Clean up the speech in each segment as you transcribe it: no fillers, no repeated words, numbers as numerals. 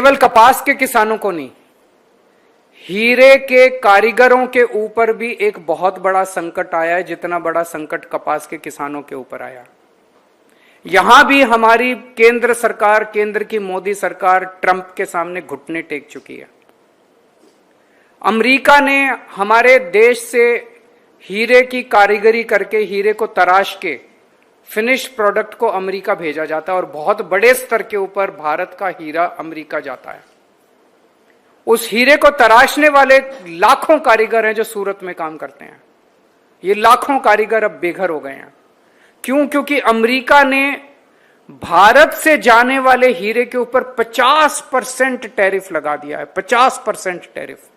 केवल कपास के किसानों को नहीं, हीरे के कारीगरों के ऊपर भी एक बहुत बड़ा संकट आया है, जितना बड़ा संकट कपास के किसानों के ऊपर आया। यहां भी हमारी केंद्र सरकार, केंद्र की मोदी सरकार ट्रंप के सामने घुटने टेक चुकी है। अमेरिका ने हमारे देश से हीरे की कारीगरी करके, हीरे को तराश के फिनिश्ड प्रोडक्ट को अमेरिका भेजा जाता है और बहुत बड़े स्तर के ऊपर भारत का हीरा अमेरिका जाता है। उस हीरे को तराशने वाले लाखों कारीगर हैं जो सूरत में काम करते हैं। ये लाखों कारीगर अब बेघर हो गए हैं। क्यों? क्योंकि अमेरिका ने भारत से जाने वाले हीरे के ऊपर 50% टैरिफ लगा दिया है, 50% टैरिफ।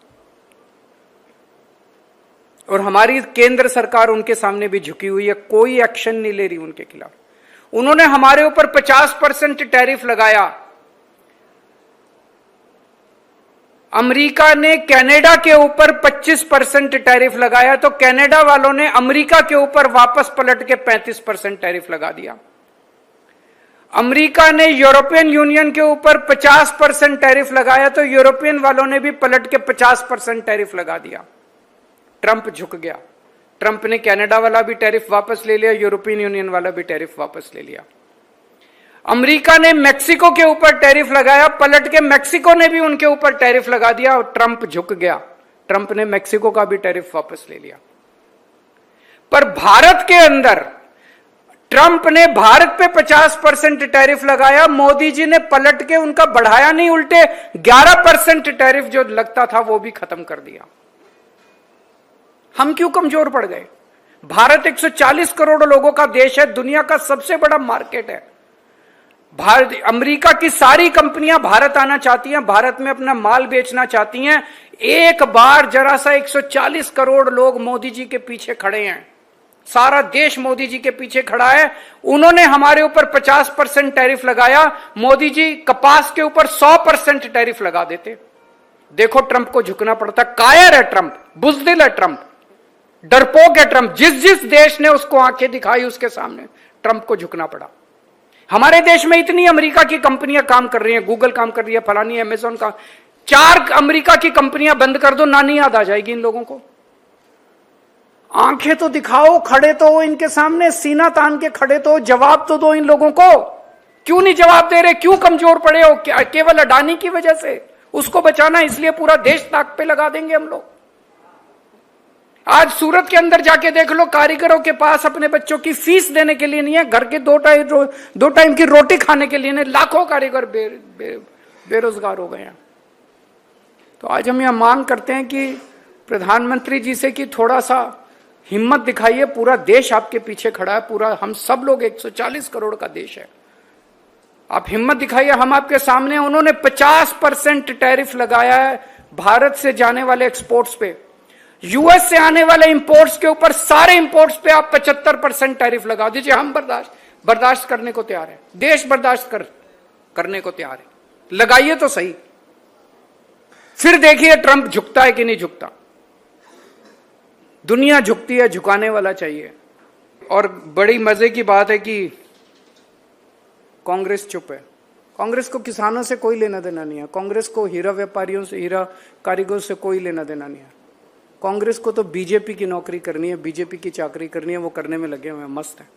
और हमारी केंद्र सरकार उनके सामने भी झुकी हुई है, कोई एक्शन नहीं ले रही उनके खिलाफ। उन्होंने हमारे ऊपर 50% टैरिफ लगाया। अमेरिका ने कनाडा के ऊपर 25% टैरिफ लगाया, तो कनाडा वालों ने अमेरिका के ऊपर वापस पलट के 35% टैरिफ लगा दिया। अमेरिका ने यूरोपियन यूनियन के ऊपर 50% टैरिफ लगाया, तो यूरोपियन वालों ने भी पलट के 50% टैरिफ लगा दिया। ट्रंप झुक गया। ट्रंप ने कनाडा वाला भी टैरिफ वापस ले लिया, यूरोपियन यूनियन वाला भी टैरिफ वापस ले लिया। अमेरिका ने मेक्सिको के ऊपर टैरिफ लगाया, पलट के मेक्सिको ने भी उनके ऊपर टैरिफ लगा दिया और ट्रंप झुक गया। ट्रंप ने मेक्सिको का भी टैरिफ वापस ले लिया। पर भारत के अंदर ट्रंप ने भारत पे 50% टैरिफ लगाया, मोदी जी ने पलट के उनका बढ़ाया नहीं, उल्टे 11% टैरिफ जो लगता था वो भी खत्म कर दिया। हम क्यों कमजोर पड़ गए? भारत 140 करोड़ लोगों का देश है, दुनिया का सबसे बड़ा मार्केट है। भारत, अमेरिका की सारी कंपनियां भारत आना चाहती हैं, भारत में अपना माल बेचना चाहती हैं। एक बार जरा सा 140 करोड़ लोग मोदी जी के पीछे खड़े हैं, सारा देश मोदी जी के पीछे खड़ा है। उन्होंने हमारे ऊपर 50% टैरिफ लगाया, मोदी जी कपास के ऊपर 100% टैरिफ लगा देते। देखो ट्रंप को झुकना पड़ता। कायर है ट्रंप, बुज़दिल है ट्रंप, डरपोक है ट्रंप। जिस जिस देश ने उसको आंखें दिखाई उसके सामने ट्रंप को झुकना पड़ा। हमारे देश में इतनी अमेरिका की कंपनियां काम कर रही हैं, गूगल काम कर रही है, फलानी अमेज़न का। 4 अमेरिका की कंपनियां बंद कर दो, नानी याद आ जाएगी इन लोगों को। आंखें तो दिखाओ, खड़े तो हो इनके सामने, सीना तान के खड़े तो हो, जवाब तो दो इन लोगों को। क्यों नहीं जवाब दे रहे? क्यों कमजोर पड़े हो? केवल अडानी की वजह से? उसको बचाना इसलिए पूरा देश ताक पे लगा देंगे हम लोग? आज सूरत के अंदर जाके देख लो, कारीगरों के पास अपने बच्चों की फीस देने के लिए नहीं है, घर के दो टाइम की रोटी खाने के लिए नहीं। लाखों कारीगर बेरोजगार हो गए हैं। तो आज हम यहां मांग करते हैं कि प्रधानमंत्री जी से कि थोड़ा सा हिम्मत दिखाइए। पूरा देश आपके पीछे खड़ा है, पूरा हम सब लोग 140 करोड़ का देश है। आप हिम्मत दिखाइए, हम आपके सामने। उन्होंने 50% टैरिफ लगाया है भारत से जाने वाले एक्सपोर्ट्स पे। यूएस से आने वाले इंपोर्ट्स के ऊपर, सारे इंपोर्ट्स पे आप 75% टैरिफ लगा दीजिए। हम बर्दाश्त करने को तैयार है, देश बर्दाश्त करने को तैयार है। लगाइए तो सही, फिर देखिए ट्रंप झुकता है कि नहीं झुकता। दुनिया झुकती है, झुकाने वाला चाहिए। और बड़ी मजे की बात है कि कांग्रेस चुप है। कांग्रेस को किसानों से कोई लेना देना नहीं है, कांग्रेस को हीरा व्यापारियों से, हीरा कारीगरों से कोई लेना देना नहीं है। कांग्रेस को तो बीजेपी की नौकरी करनी है, बीजेपी की चाकरी करनी है, वो करने में लगे हुए हैं, मस्त है।